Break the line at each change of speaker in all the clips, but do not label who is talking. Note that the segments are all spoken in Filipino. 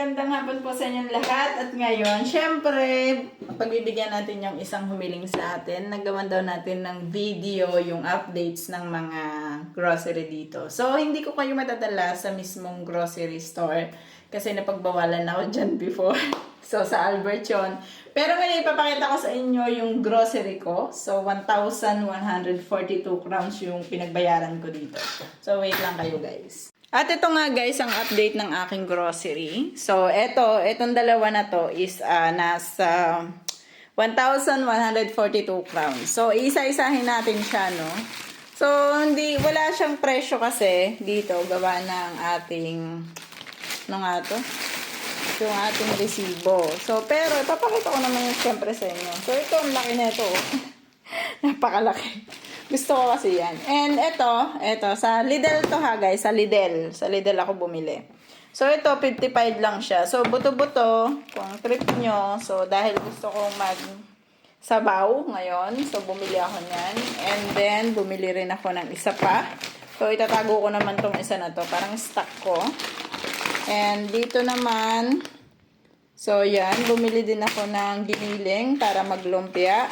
magandang hapon po sa inyong lahat. At ngayon, syempre, pagbibigyan natin yung isang humiling sa atin. Nagawan daw natin ng video yung updates ng mga grocery dito. So, hindi ko kayo matadala sa mismong grocery store kasi napagbawalan ako dyan before. So, sa Albert yun. Pero ngayon, ipapakita ko sa inyo yung grocery ko. So, 1,142 crowns yung pinagbayaran ko dito. So, wait lang kayo guys. At ito nga guys, ang update ng aking grocery. So, etong dalawa na to is nasa 1,142 crowns. So, isa-isahin natin siya, no? So, wala siyang presyo kasi dito, gawa ng ating, ano nga to? Yung ating resibo. So, pero, ipapakita ko naman yung siyempre sa inyo. So, ito, ang laki na ito. Napakalaki. Gusto ko kasi yan. And ito, sa Lidl to ha guys, sa Lidl. Sa Lidl ako bumili. So ito, 55 lang siya. So buto-buto, kung trip nyo. So dahil gusto kong mag-sabaw ngayon, so bumili ako niyan. And then, bumili rin ako ng isa pa. So itatago ko naman tong isa na to. Parang stock ko. And dito naman, so yan, bumili din ako ng giniling para maglumpia.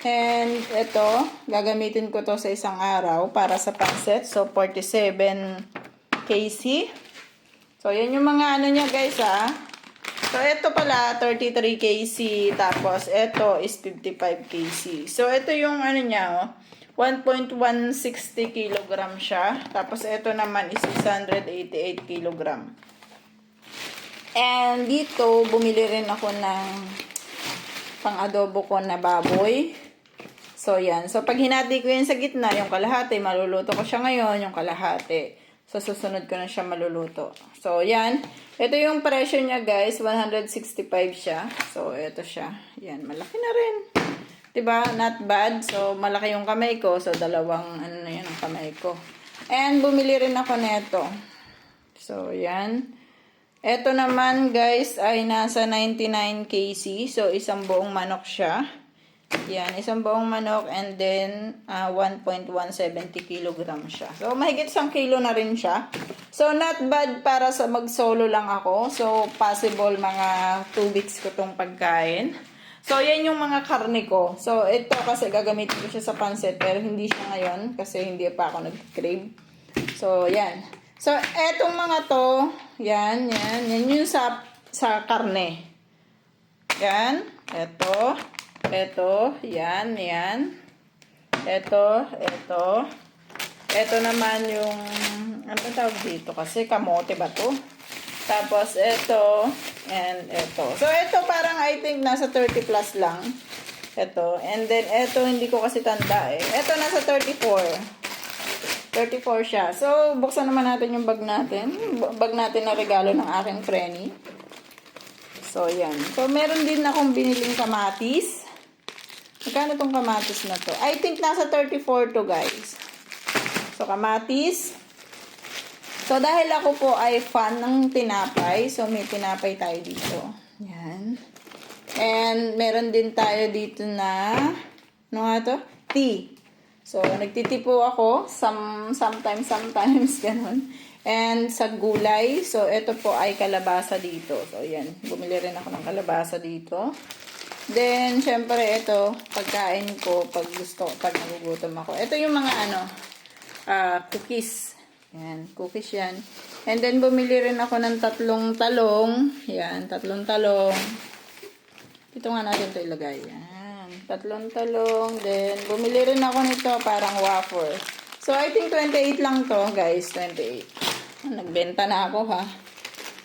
And ito, gagamitin ko to sa isang araw para sa pansit. So, 47 kg. So, yan yung mga ano niya guys ha. So, ito pala, 33 kg. Tapos, ito is 55 kg. So, ito yung ano niya 1.160 kg siya. Tapos, ito naman is 688 kg. And dito, bumili rin ako ng pang-adobo ko na baboy. So, yan. So, pag hinati ko yan sa gitna, yung kalahati, maluluto ko siya ngayon, yung kalahati. So, susunod ko na siya maluluto. So, yan. Ito yung presyo niya, guys. 165 siya. So, ito siya. Yan. Malaki na rin. Diba? Not bad. So, malaki yung kamay ko. So, dalawang, ano na yan, ang kamay ko. And, bumili rin ako neto. So, yan. Ito naman, guys, ay nasa 99 kg. So, isang buong manok siya. Yan, isang buong manok and then 1.170 kg siya. So, mahigit 1 kilo na rin siya. So, not bad para sa mag-solo lang ako. So, possible mga 2 weeks ko tong pagkain. So, yan yung mga karne ko. So, ito kasi gagamitin ko siya sa pansit pero hindi siya ngayon kasi hindi pa ako nag-crave. So, yan. So, etong mga to, yan yung sa karne. Yan, ito, yan. Ito. Ito naman yung, ano tawag dito? Kasi kamote ba to? Tapos, ito, and ito. So, ito parang I think nasa 30 plus lang. Ito. And then, ito hindi ko kasi tanda eh. Ito nasa 34. 34 siya. So, buksan naman natin yung bag natin. Bag natin na regalo ng aking Frenny. So, yan. So, meron din akong biniling kamatis. Magkano tong kamatis na to? I think nasa 34 to, guys. So, kamatis. So, dahil ako po ay fan ng tinapay. So, may tinapay tayo dito. Yan. And, meron din tayo dito na, ano nga to? Tea. So, nagtitipo ako. Sometimes, ganun. And, sa gulay. So, ito po ay kalabasa dito. So, yan. Bumili rin ako ng kalabasa dito. Then, syempre, ito, pagkain ko, pag nagugutom ako. Ito yung mga, cookies. Yan, cookies yan. And then, bumili rin ako ng 3 talong. Yan, 3 talong. Ito nga natin ito ilagay. Yan, 3 talong. Then, bumili rin ako nito, parang wafer. So, I think 28 lang to, guys. 28. Nagbenta na ako, ha.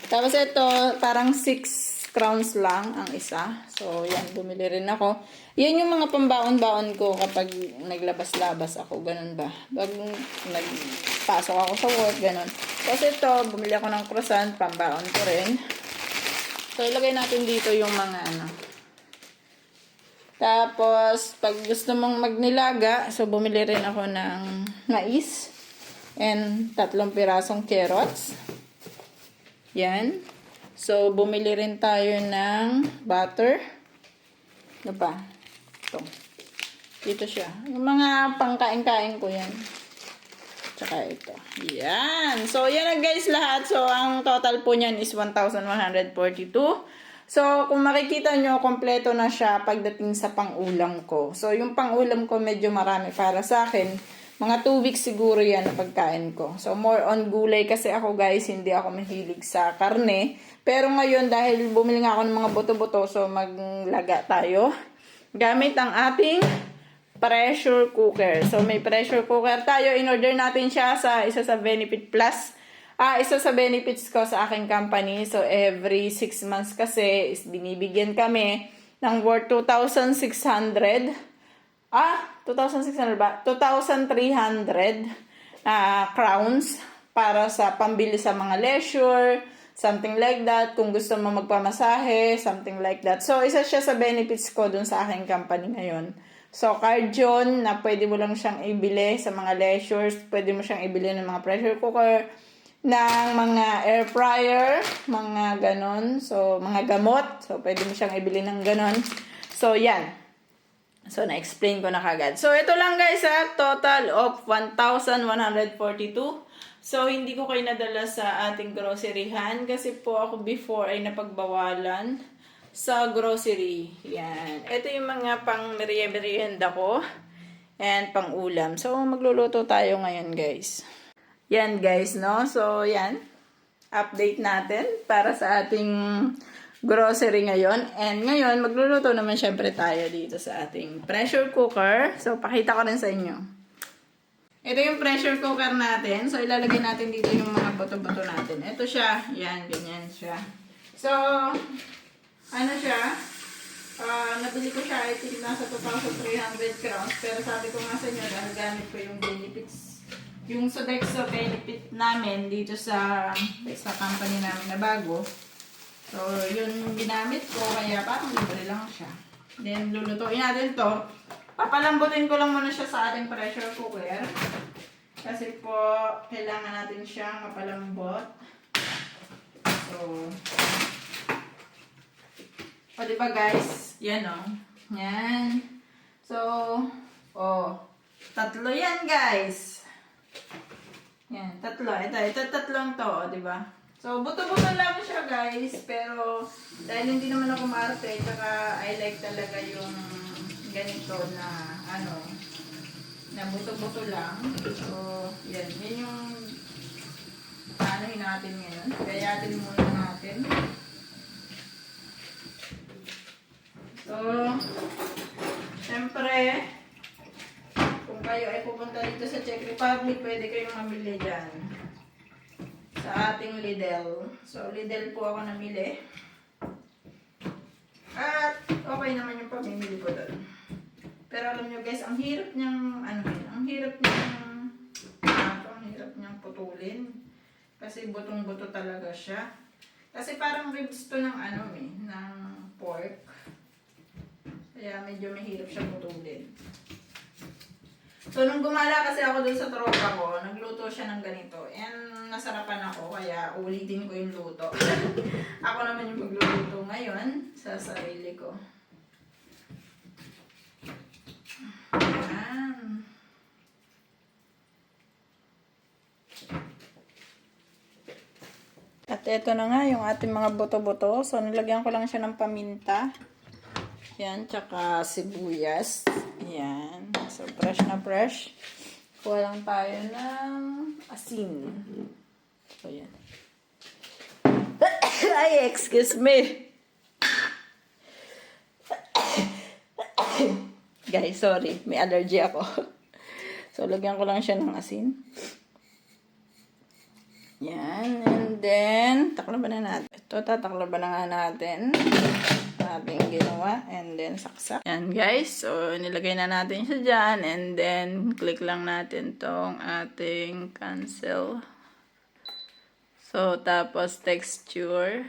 Tapos, ito, parang 6 crowns lang ang isa. So, yan, bumili rin ako. Yan yung mga pambaon-baon ko kapag naglabas-labas ako. Ganun ba? Pag nagpasok ako sa work, ganun. Kasi ito, bumili ako ng croissant, pambaon ko rin. So, ilagay natin dito yung mga Tapos, pag gusto mong magnilaga, so, bumili rin ako ng mais. And 3 pirasong carrots. Yan. So, bumili rin tayo ng butter. Ano pa? Ito. Dito siya. Yung mga pangkain-kain ko yan. Tsaka ito. Yan. So, yan na guys lahat. So, ang total po niyan is 1,142. So, kung makikita nyo, kompleto na siya pagdating sa pang-ulam ko. So, yung pang-ulam ko medyo marami para sa akin. Mga 2 weeks siguro yan na pagkain ko. So, more on gulay kasi ako guys, hindi ako mahilig sa karne. Pero ngayon, dahil bumili nga ako ng mga buto-buto, so maglaga tayo. Gamit ang ating pressure cooker. So, may pressure cooker tayo. In-order natin siya sa isa sa Benefit Plus. Isa sa benefits ko sa aking company. So, every 6 months kasi is binibigyan kami ng worth 2,600. 2,600 ba? 2,300 crowns para sa pambili sa mga leisure, something like that. Kung gusto mo magpamasahe, something like that. So, isa siya sa benefits ko dun sa aking company ngayon. So, card yun na pwede mo lang siyang ibili sa mga leisures. Pwede mo siyang ibili ng mga pressure cooker, ng mga air fryer, mga ganon. So, mga gamot. So, pwede mo siyang ibili ng ganon. So, yan. So, na-explain ko na kagad. So, ito lang guys total of 1,142. So, hindi ko kayo nadala sa ating groceryhan kasi po ako before ay napagbawalan sa grocery. Yan. Ito yung mga pang merienda ko and pang ulam. So, magluluto tayo ngayon guys. Yan guys, no? So, yan. Update natin para sa ating grocery ngayon. And ngayon, magluluto naman syempre tayo dito sa ating pressure cooker. So, pakita ko rin sa inyo. Ito yung pressure cooker natin. So, ilalagay natin dito yung mga buto-buto natin. Ito siya. Yan, ganyan siya. So, ano siya? Nabili ko siya, I think nasa 2,300 crowns. Pero sabi ko nga sa inyo, dahil gamit ko yung benefits. Yung Sodexo benefit namin dito sa company namin na bago. So, yun ginamit ko, kaya parang libre lang siya. Then, lulutuin natin to. Papalambutin ko lang muna siya sa ating pressure cooker. Kasi po, kailangan natin siyang mapalambot. So, o diba guys? Yan o. Yan. So, tatlo yan guys. Yan, tatlo. Ito tatlong to, o diba? So, buto-buto lang siya guys, pero dahil hindi naman ako maarte, tsaka I like talaga yung ganito na na buto-buto lang. So, yan. Yan yung natin ngayon. Gayatin muna natin. So, syempre, kung kayo ay pupunta dito sa Czech Republic, pwede kayong mamili dyan. Sa ating Lidl. So, Lidl po ako namili. At, okay naman yung pamimili ko doon. Pero alam nyo guys, ang hirap niyang, ang hirap niyang putulin. Kasi butong-buto talaga siya. Kasi parang ribs to ng ng pork. Kaya medyo mahirap siya putulin. So, nung gumala kasi ako dun sa tropa ko, nagluto siya ng ganito. And nasarapan ako, kaya ulitin ko yung luto. Ako naman yung magluluto ngayon sa sarili ko. Ayan. At ito na nga yung ating mga buto-buto. So, nilagyan ko lang siya ng paminta. Yan, tsaka sibuyas. Yan. So, fresh na fresh. Kuha lang tayo ng asin. So, yan. Ay, excuse me. Guys, sorry. May allergy ako. So, lagyan ko lang siya ng asin. Yan. And then, taklaban na natin. Ito, tataklaban na nga natin. Ating ginawa. And then, saksak. Yan, guys. So, nilagay na natin siya dyan. And then, click lang natin tong ating cancel. So, tapos, texture.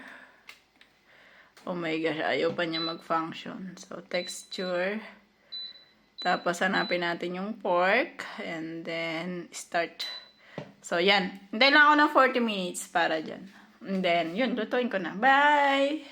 Oh my gosh, ayaw pa niya mag-function. So, texture. Tapos, hanapin natin yung pork. And then, start. So, yan. Hintayin lang ako ng 40 minutes para dyan. And then, yun, lutuin ko na. Bye!